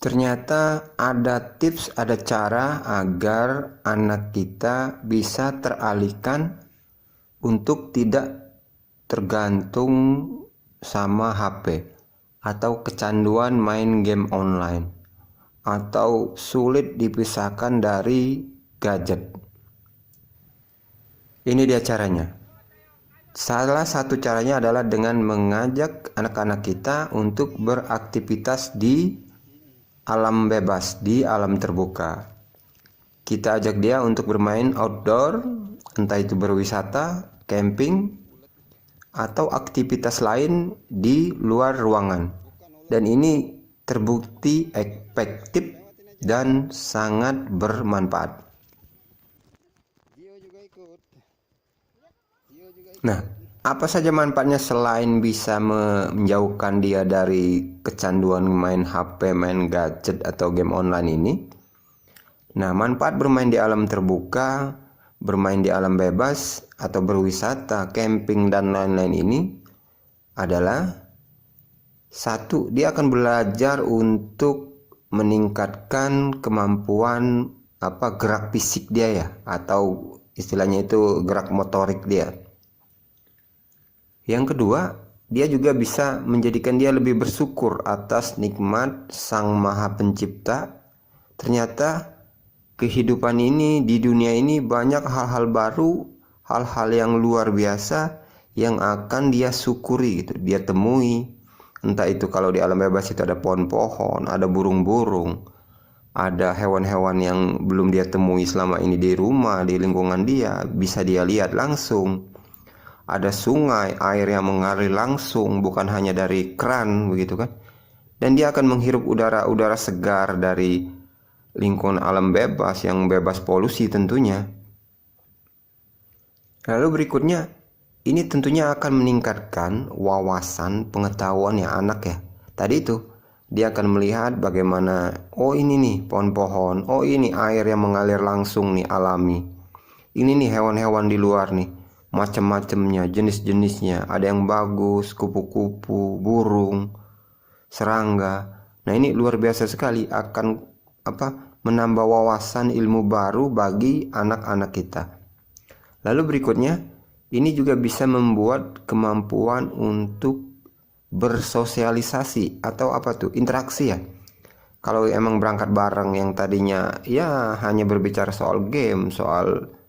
Ternyata ada tips, ada cara agar anak kita bisa teralihkan untuk tidak tergantung sama HP atau kecanduan main game online atau sulit dipisahkan dari gadget. Ini dia caranya. Salah satu caranya adalah dengan mengajak anak-anak kita untuk beraktivitas di alam bebas, di alam terbuka. Kita ajak dia untuk bermain outdoor, entah itu berwisata, camping, atau aktivitas lain di luar ruangan. Dan ini terbukti efektif dan sangat bermanfaat. Nah, apa saja manfaatnya selain bisa menjauhkan dia dari kecanduan main HP, main gadget, atau game online ini? Nah, manfaat bermain di alam terbuka, bermain di alam bebas, atau berwisata, camping, dan lain-lain ini adalah satu, dia akan belajar untuk meningkatkan kemampuan gerak fisik dia ya, atau istilahnya itu gerak motorik dia. Yang kedua, dia juga bisa menjadikan dia lebih bersyukur atas nikmat Sang Maha Pencipta. Ternyata kehidupan ini, di dunia ini banyak hal-hal baru, hal-hal yang luar biasa yang akan dia syukuri gitu, dia temui. Entah itu kalau di alam bebas itu ada pohon-pohon, ada burung-burung, ada hewan-hewan yang belum dia temui selama ini di rumah, di lingkungan dia, bisa dia lihat langsung. Ada sungai, air yang mengalir langsung, bukan hanya dari keran begitu kan. Dan dia akan menghirup udara segar dari lingkungan alam bebas yang bebas polusi tentunya. Lalu berikutnya, ini tentunya akan meningkatkan wawasan pengetahuan ya anak ya. Tadi itu dia akan melihat bagaimana, oh ini nih pohon-pohon, oh ini air yang mengalir langsung nih alami. Ini nih hewan-hewan di luar nih, macam-macamnya, jenis-jenisnya, ada yang bagus, kupu-kupu, burung, serangga. Nah, ini luar biasa sekali, akan menambah wawasan ilmu baru bagi anak-anak kita. Lalu berikutnya, ini juga bisa membuat kemampuan untuk bersosialisasi atau interaksi ya. Kalau emang berangkat bareng yang tadinya ya hanya berbicara soal game, soal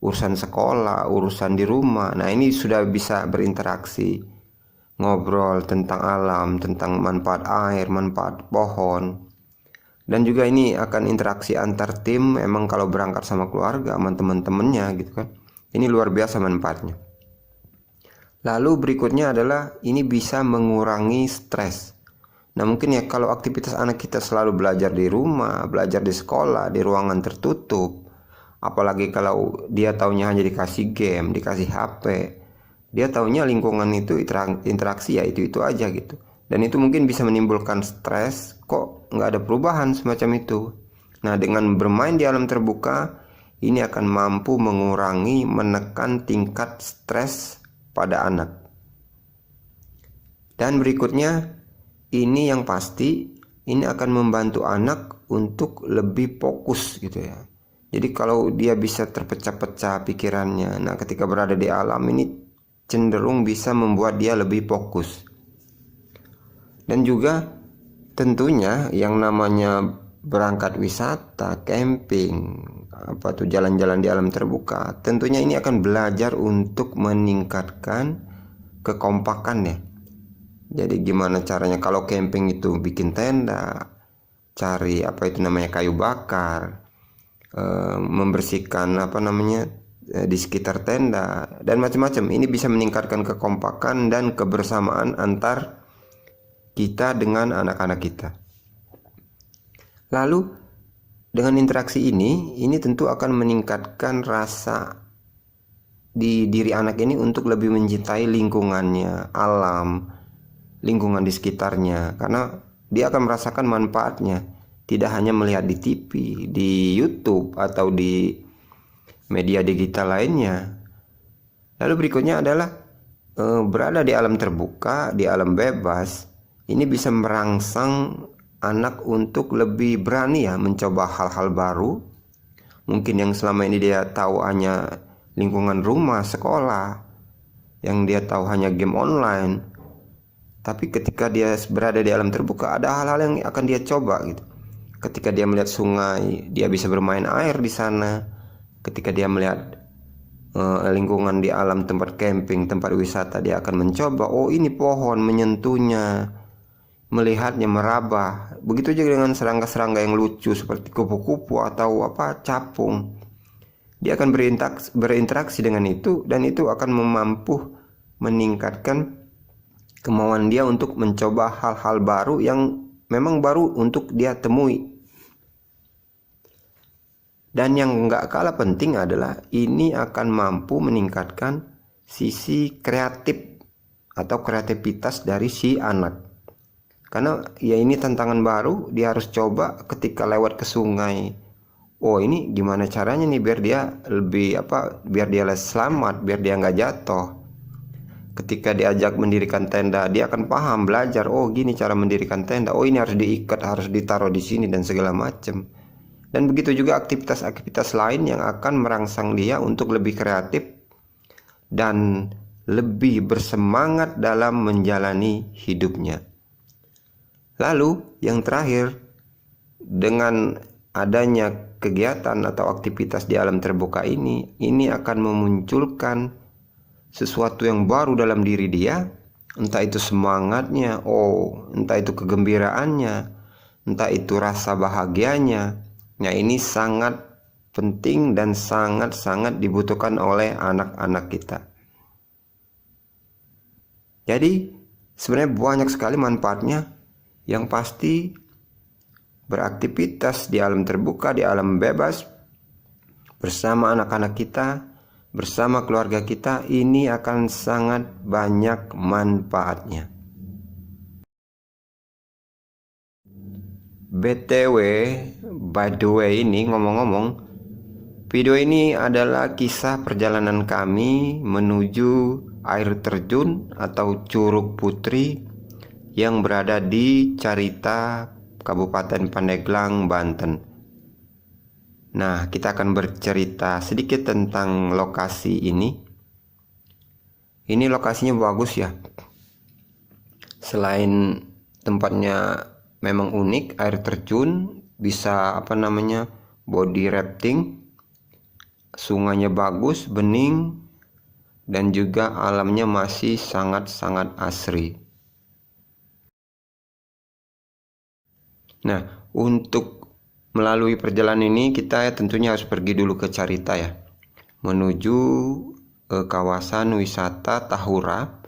urusan sekolah, urusan di rumah. Nah, ini sudah bisa berinteraksi, ngobrol tentang alam, tentang manfaat air, manfaat pohon. Dan juga ini akan interaksi antar tim, emang kalau berangkat sama keluarga, sama teman-temannya gitu kan. Ini luar biasa manfaatnya. Lalu berikutnya adalah ini bisa mengurangi stres. Nah, mungkin ya kalau aktivitas anak kita selalu belajar di rumah, belajar di sekolah, di ruangan tertutup, apalagi kalau dia taunya hanya dikasih game, dikasih HP, dia taunya lingkungan itu interaksi ya itu aja gitu. Dan itu mungkin bisa menimbulkan stres, kok nggak ada perubahan semacam itu. Nah, dengan bermain di alam terbuka, ini akan mampu mengurangi, menekan tingkat stres pada anak. Dan berikutnya, ini yang pasti, ini akan membantu anak untuk lebih fokus gitu ya. Jadi kalau dia bisa terpecah-pecah pikirannya, nah ketika berada di alam ini cenderung bisa membuat dia lebih fokus. Dan juga tentunya yang namanya berangkat wisata, camping, jalan-jalan di alam terbuka, tentunya ini akan belajar untuk meningkatkan kekompakan ya. Jadi gimana caranya kalau camping itu bikin tenda, cari kayu bakar, membersihkan di sekitar tenda dan macam-macam. Ini bisa meningkatkan kekompakan dan kebersamaan antar kita dengan anak-anak kita. Lalu dengan interaksi ini tentu akan meningkatkan rasa di diri anak ini untuk lebih mencintai lingkungannya, alam, lingkungan di sekitarnya, karena dia akan merasakan manfaatnya, tidak hanya melihat di TV, di YouTube, atau di media digital lainnya. Lalu berikutnya adalah berada di alam terbuka, di alam bebas, ini bisa merangsang anak untuk lebih berani ya mencoba hal-hal baru. Mungkin yang selama ini dia tahu hanya lingkungan rumah, sekolah, yang dia tahu hanya game online. Tapi ketika dia berada di alam terbuka, ada hal-hal yang akan dia coba gitu. Ketika dia melihat sungai, dia bisa bermain air di sana. Ketika dia melihat lingkungan di alam, tempat camping, tempat wisata, dia akan mencoba, oh ini pohon, menyentuhnya, melihatnya, meraba. Begitu juga dengan serangga-serangga yang lucu seperti kupu-kupu atau capung. Dia akan berinteraksi dengan itu, dan itu akan mampu meningkatkan kemauan dia untuk mencoba hal-hal baru yang memang baru untuk dia temui. Dan yang nggak kalah penting adalah ini akan mampu meningkatkan sisi kreatif atau kreativitas dari si anak. Karena ya ini tantangan baru, dia harus coba ketika lewat ke sungai. Oh ini gimana caranya nih biar dia lebih biar dia selamat, biar dia nggak jatuh. Ketika diajak mendirikan tenda, dia akan paham, belajar, oh gini cara mendirikan tenda, oh ini harus diikat, harus ditaruh di sini dan segala macam. Dan begitu juga aktivitas-aktivitas lain yang akan merangsang dia untuk lebih kreatif dan lebih bersemangat dalam menjalani hidupnya. Lalu yang terakhir, dengan adanya kegiatan atau aktivitas di alam terbuka ini akan memunculkan sesuatu yang baru dalam diri dia, entah itu semangatnya, entah itu kegembiraannya, entah itu rasa bahagianya. Nah ini sangat penting dan sangat-sangat dibutuhkan oleh anak-anak kita. Jadi sebenarnya banyak sekali manfaatnya. Yang pasti beraktivitas di alam terbuka, di alam bebas bersama anak-anak kita, bersama keluarga kita, ini akan sangat banyak manfaatnya. BTW, by the way, ini ngomong-ngomong, video ini adalah kisah perjalanan kami menuju air terjun atau Curug Putri yang berada di Carita, Kabupaten Pandeglang, Banten. Nah, kita akan bercerita sedikit tentang lokasi ini. Ini lokasinya bagus ya. Selain tempatnya memang unik, air terjun, bisa body rafting, sungainya bagus, bening, dan juga alamnya masih sangat-sangat asri. Nah, untuk melalui perjalanan ini kita tentunya harus pergi dulu ke Carita ya, menuju kawasan wisata Tahura.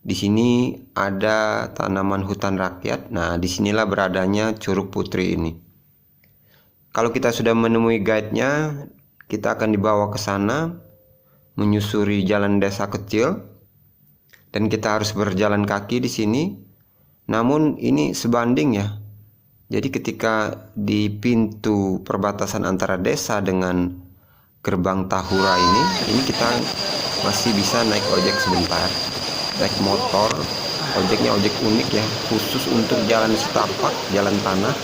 Di sini ada tanaman hutan rakyat. Nah, disinilah beradanya Curug Putri ini. Kalau kita sudah menemui guide-nya, kita akan dibawa ke sana, menyusuri jalan desa kecil, dan kita harus berjalan kaki di sini. Namun ini sebanding ya. Jadi ketika di pintu perbatasan antara desa dengan gerbang Tahura ini kita masih bisa naik ojek sebentar, naik motor. Ojeknya ojek unik ya, khusus untuk jalan setapak, jalan tanah.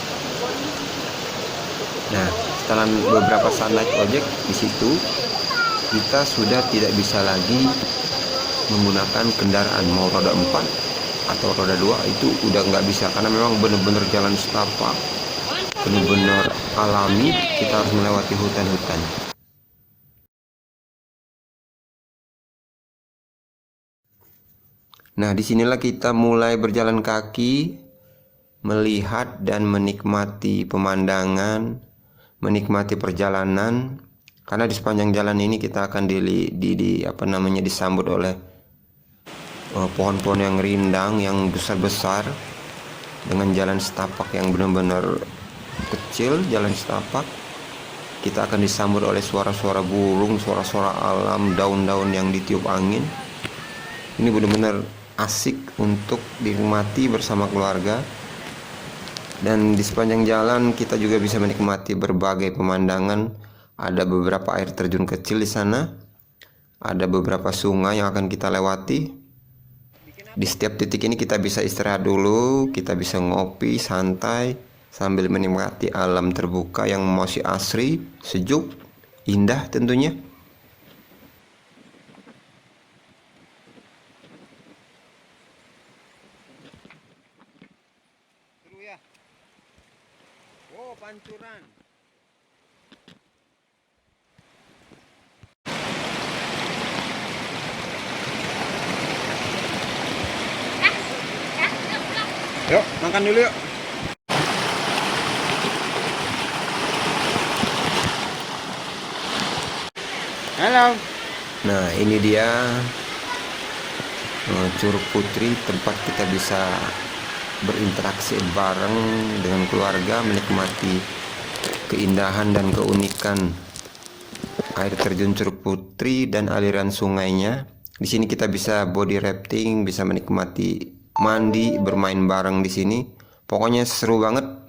Nah, setelah beberapa saat naik ojek, di situ kita sudah tidak bisa lagi menggunakan kendaraan mau roda 4 atau roda 2, itu udah nggak bisa, karena memang benar-benar jalan setapak, benar-benar alami. Kita harus melewati hutan-hutan. Nah, disinilah kita mulai berjalan kaki, melihat dan menikmati pemandangan, menikmati perjalanan. Karena di sepanjang jalan ini kita akan disambut oleh pohon-pohon yang rindang, yang besar-besar, dengan jalan setapak yang benar-benar kecil, jalan setapak. Kita akan disambut oleh suara-suara burung, suara-suara alam, daun-daun yang ditiup angin. Ini benar-benar asik untuk dinikmati bersama keluarga. Dan di sepanjang jalan kita juga bisa menikmati berbagai pemandangan. Ada beberapa air terjun kecil di sana, ada beberapa sungai yang akan kita lewati. Di setiap titik ini kita bisa istirahat dulu, kita bisa ngopi santai sambil menikmati alam terbuka yang masih asri, sejuk, indah tentunya. Seru ya. Oh, pancuran. Yuk, makan dulu yuk. Halo. Nah, ini dia Curug Putri, tempat kita bisa berinteraksi bareng dengan keluarga, menikmati keindahan dan keunikan air terjun Curug Putri dan aliran sungainya. Di sini kita bisa body rafting, bisa menikmati mandi, bermain bareng di sini. Pokoknya seru banget.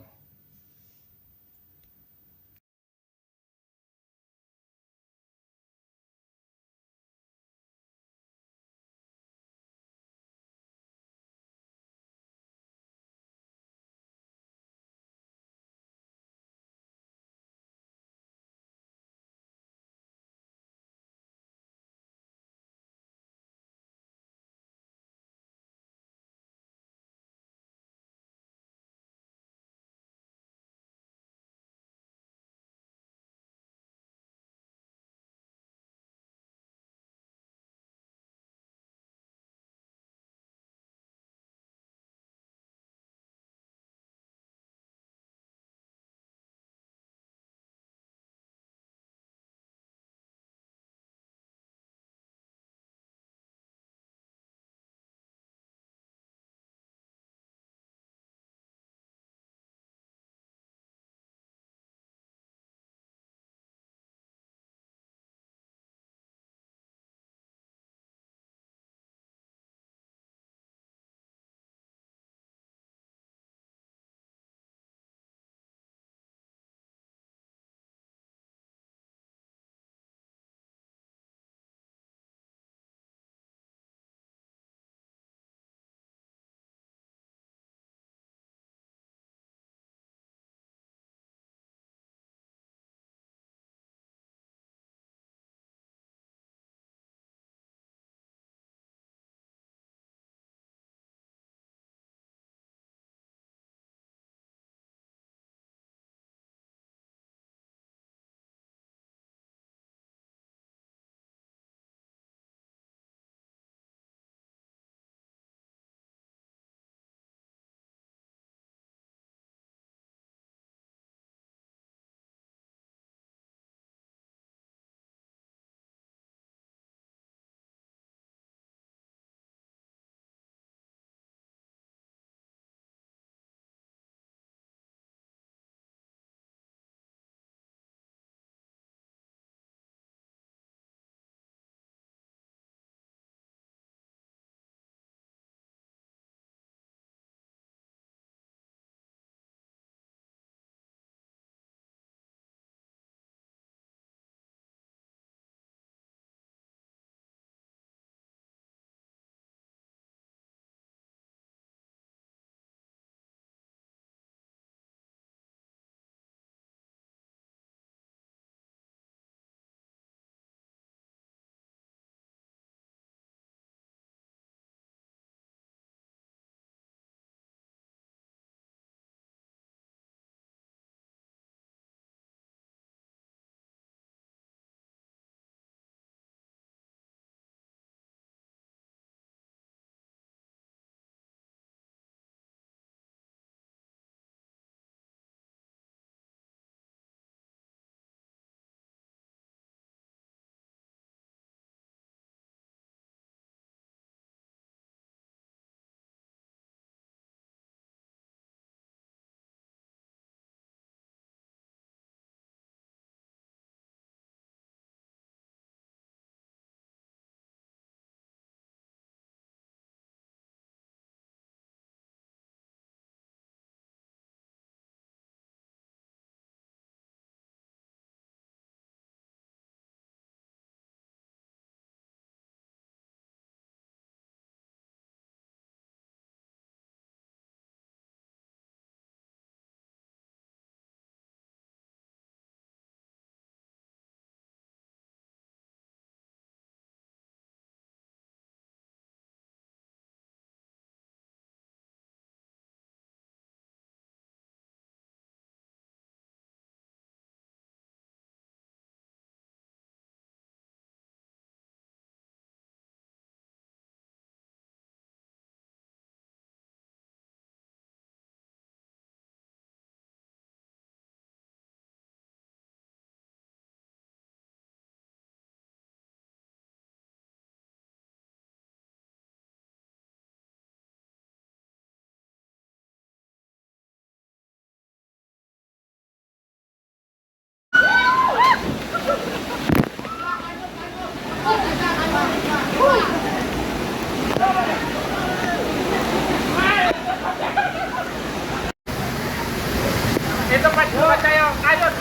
Itu baca yang lanjut.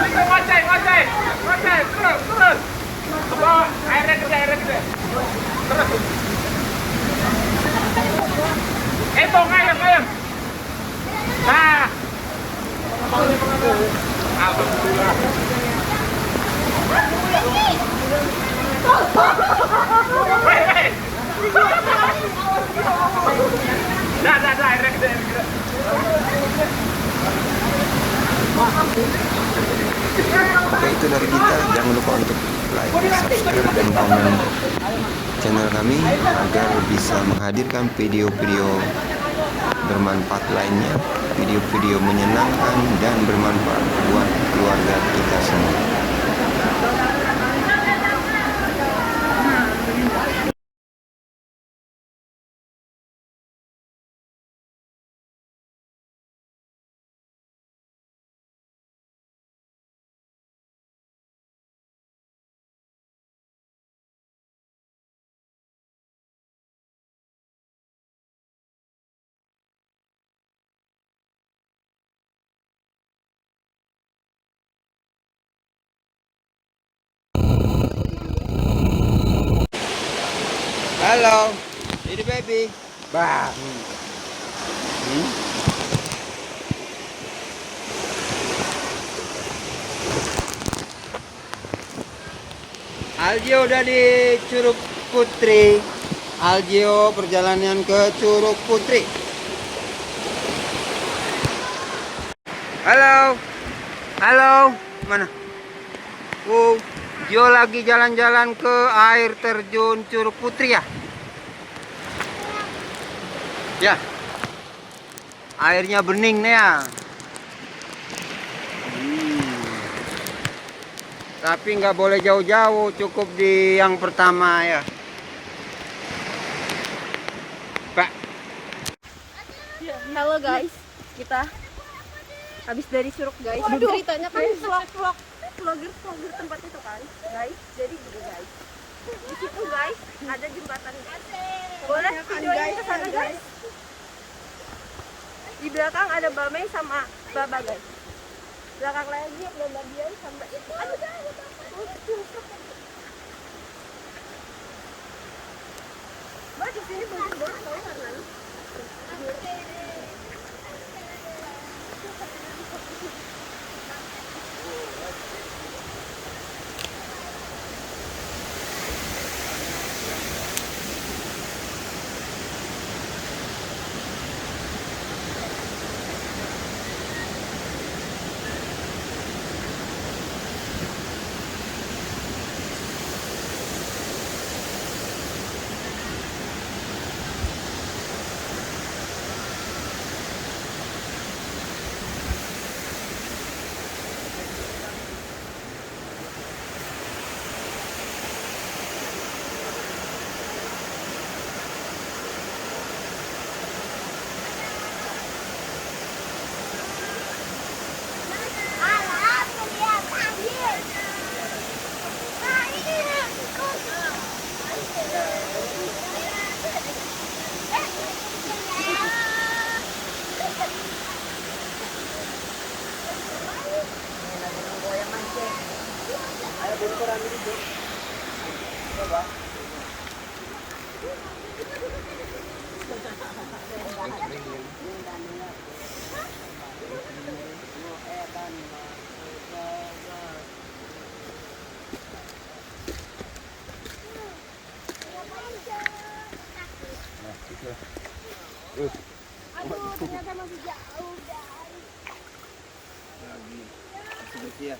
Itu ngoceh, terus. Ke bawah, airnya gede. Terus. Hitung ayam. Nah. Alhamdulillah. Wait. Dah, airnya gede. Oke, itu dari kita. Jangan lupa untuk like, subscribe, dan komen channel kami agar bisa menghadirkan video-video bermanfaat lainnya, video-video menyenangkan dan bermanfaat buat keluarga kita semua. Halo, ini baby. Bah. Algio udah di Curug Putri. Algio perjalanan ke Curug Putri. Halo, mana? Gio lagi jalan-jalan ke air terjun Curug Putri ya? Ya. Airnya bening nih ya. Tapi nggak boleh jauh-jauh, cukup di yang pertama ya. Pak. Halo guys, kita habis dari Curug guys. Ceritanya kan vlogger tempat itu kan, guys. Jadi gitu guys. Di situ guys ada jembatan. Boleh videonya ke sana guys. Di belakang ada Bamei sama Baba guys. Belakang lagi ada Babian sama itu. Mbak di sini bagus banget kan? Aduh, ternyata masih jauh guys. Lagi. Masih bersih ya.